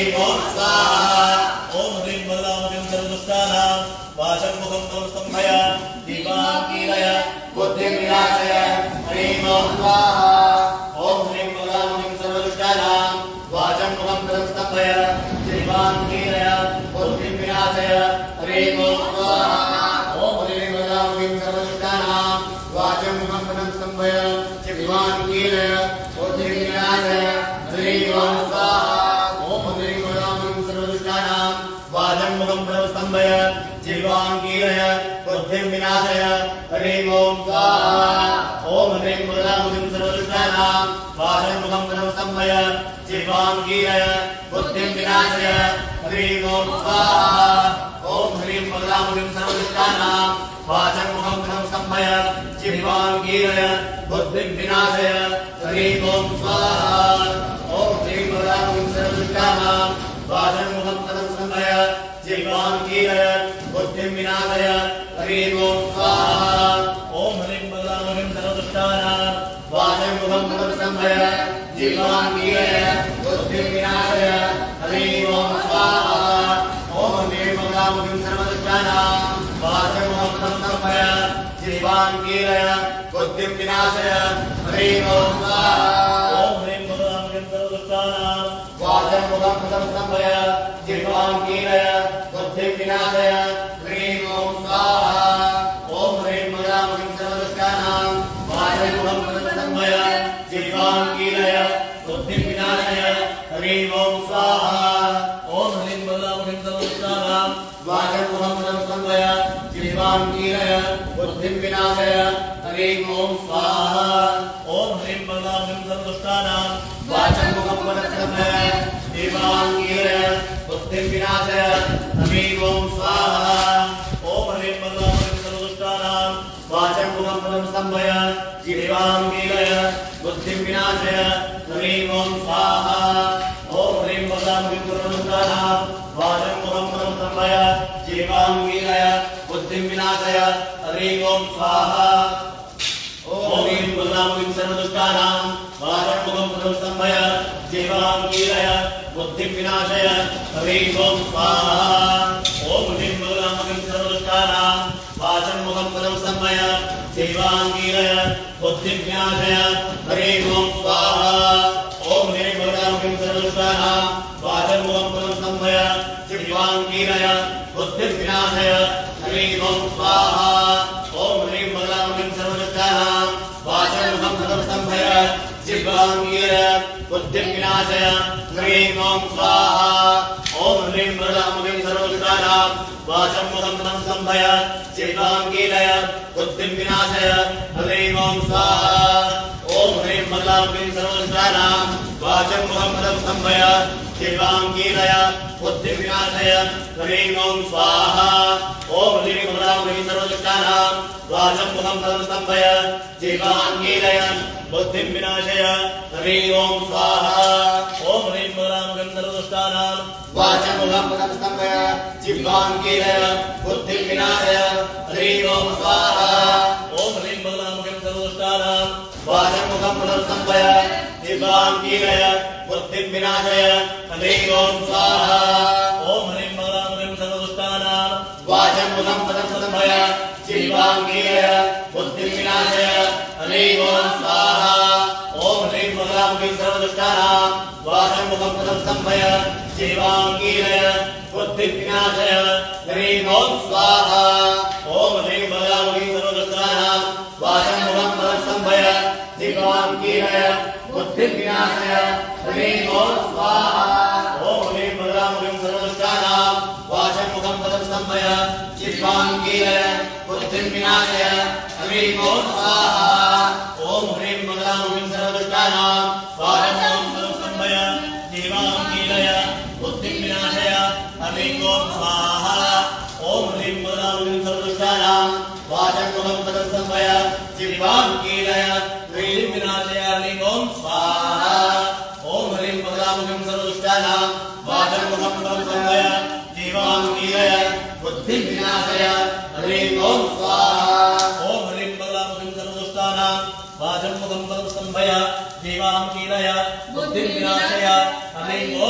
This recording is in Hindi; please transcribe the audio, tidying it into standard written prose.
ह्रीं ओं स्वाहा ओं ह्रीं बलामुखं सर्वदुष्टानां वाचं मुखं स्तंभय जीवां कीलय बुद्धिं विनाशय ह्रीं ओं स्वाहा ओं ह्रीं बलामुखं सर्वदुष्टानां वाचं मुखं स्तंभय जीवां कीलय बुद्धिं विनाशय ह्रीं ओं स्वाहा ओं ह्रीं बलामुखं सर्वदुष्टानां वाचं मुखं स्तंभय जीवां कीलय बुद्धिं विनाशय ह्रीं ओं स्वाहा ओं ह्रीं बलामुखं सर्वदुष्टानां वाचं मुखं स्तंभय जीवां कीलय बुद्धिं विनाशय ह्रीं ओं स्वाहा ओं ह्रीं बलामुखं सर्वदुष्टानां वाचं मुखं स्तंभय जीवां कीलय बुद्धिं विनाशय ह्रीं ओं स्वाहा ओं ह्रीं बलामुखं सर्वदुष्टानां वाचं मुखं स्तंभय जीवां कीलय बुद्धिं विनाशय ह्रीं ओं स्वाहा ओं ह्रीं बलामुखं सर्वदुष्टानां वाचं मुखं स्तंभय जीवां कीलय बुद्धिं विनाशय ह्रीं ओं स्वाहा ओं ह्रीं बलामुखं सर्वदुष्टानां वाचं मुखं स्तंभय जीवां कीलय बुद्धिं विनाशय ह्रीं ओं स्वाहा ओं ह्रीं बलामुखं सर्वदुष्टानां वाचं मुखं स्तंभय जीवां कीलय बुद्धिं विनाशय ह्रीं ओं स्वाहा ओं ह्रीं बलामुखं सर्वदुष्टानां वाचं मुखं स्तंभय जीवां कीलय बुद्धिं विनाशय ह्रीं ओं स्वाहा ओं ह्रीं बलामुखं सर्वदुष्टानां वाचं मुखं स्तंभय जीवां कीलय बुद्धिं विनाशय ह्रीं ओं स्वाहा ओं ह्रीं बलामुखं सर्वदुष्टानां वाचं मुखं स्तंभय जीवां कीलय बुद्धिं विनाशय ह्रीं ओं स्वाहा ओं ह्रीं बलामुखं सर्वदुष्टानां वाचं मुखं स्तंभय जीवां कीलय बुद्धिं विनाशय ह्रीं ओं स्वाहा ओं ह्रीं बलामुखं सर्वदुष्टानां वाचं मुखं स्तंभय जीवां कीलय बुद्धिं विनाशय ह्रीं ओं स्वाहा ओं ह्रीं बलामुखं सर्वदुष्टानां वाचं मुखं स्तंभय जीवां कीलय बुद्धिं विनाशय ह्रीं ओं स्वाहा ओं ह्रीं बलामुखं सर्वदुष्टानां वाचं मुखं स्तंभय जीवां कीलय बुद्धिं विनाशय ह्रीं ओं स्वाहा ओं ह्रीं बलामुखं सर्वदुष्टानां वाचं मुखं स्तंभय जीवां कीलय बुद्धिं विनाशय ह्रीं ओं स्वाहा ओं ह्रीं बलामुखं सर्वदुष्टानां वाचं मुखं स्तंभय जीवां कीलय बुद्धिं विनाशय ह्रीं ओं स्वाहा ओं ह्रीं बलामुखं सर्वदुष्टानां वाचं मुखं स्तंभय जीवां कीलय बुद्धिं विनाशय ह्रीं ओं स्वाहा ओं ह्रीं बलामुखं सर्वदुष्टानां वाचं मुखं स्तंभय जीवां कीलय बुद्धिं विनाशय ह्रीं ओं स्वाहा ओं ह्रीं बलामुखं सर्वदुष्टानां वाचं मुखं स्तंभय जीवां कीलय बुद्धिं विनाशय ह्रीं ओं स्वाहा ओं ह्रीं बलामुखं सर्वदुष्टानां वाचं मुखं स्तंभय जीवां कीलय बुद्धिं विनाशय ह्रीं ओं स्वाहा ओं ह्रीं बलामुखं सर्वदुष्टानां वाचं मुखं स्तंभय जीवां कीलय बुद्धिं विनाशय ह्रीं ओं स्वाहा ओं ह्रीं बलामुखं सर्वदुष्टानां वाचं मुखं स्तंभय जीवां कीलय बुद्धिं विनाशय ह्रीं ओं स्वाहा ओं ह्रीं बलामुखं सर्वदुष्टानां वाचं मुखं स्तंभय जीवां कीलय बुद्धिं विनाशय ह्रीं ओं स्वाहा ओं ह्रीं बलामुखं सर्वदुष्टानां वाचं मुखं स्तंभय जीवां कीलय बुद्धिं विनाशय ह्रीं ओं स्वाहा ओं ह्रीं बलामुखं सर्वदुष्टानां वाचं मुखं स्तंभय जीवां कीलय बुद्धिं विनाशय ह्रीं ओं स्वाहा ओं ह्रीं बलामुखं सर्वदुष्टानां वाचं मुखं स्तंभय जीवां कीलय बुद्धिं विनाशय ह्रीं ओं स्वाहा ओं ह्रीं बलामुखं सर्वदुष्टानां वाचं मुखं स्तंभय जीवां कीलय बुद्धिं विनाशय ह्रीं ओं स्वाहा ओं ह्रीं बलामुखं सर्वदुष्टानां वाचं मुखं स्तंभय जीवां कीलय बुद्धिं विनाशय ह्रीं ओं स्वाहा ओं ह्रीं बलामुखं सर्वदुष्टानां वाचं मुखं स्तंभय जीवां कीलय बुद्धिं विनाशय ह्रीं ओं स्वाहा ओं ह्रीं बलामुखं सर्वदुष्टानां वाचं मुखं स्तंभय जीवां कीलय बुद्धिं विनाशय ह्रीं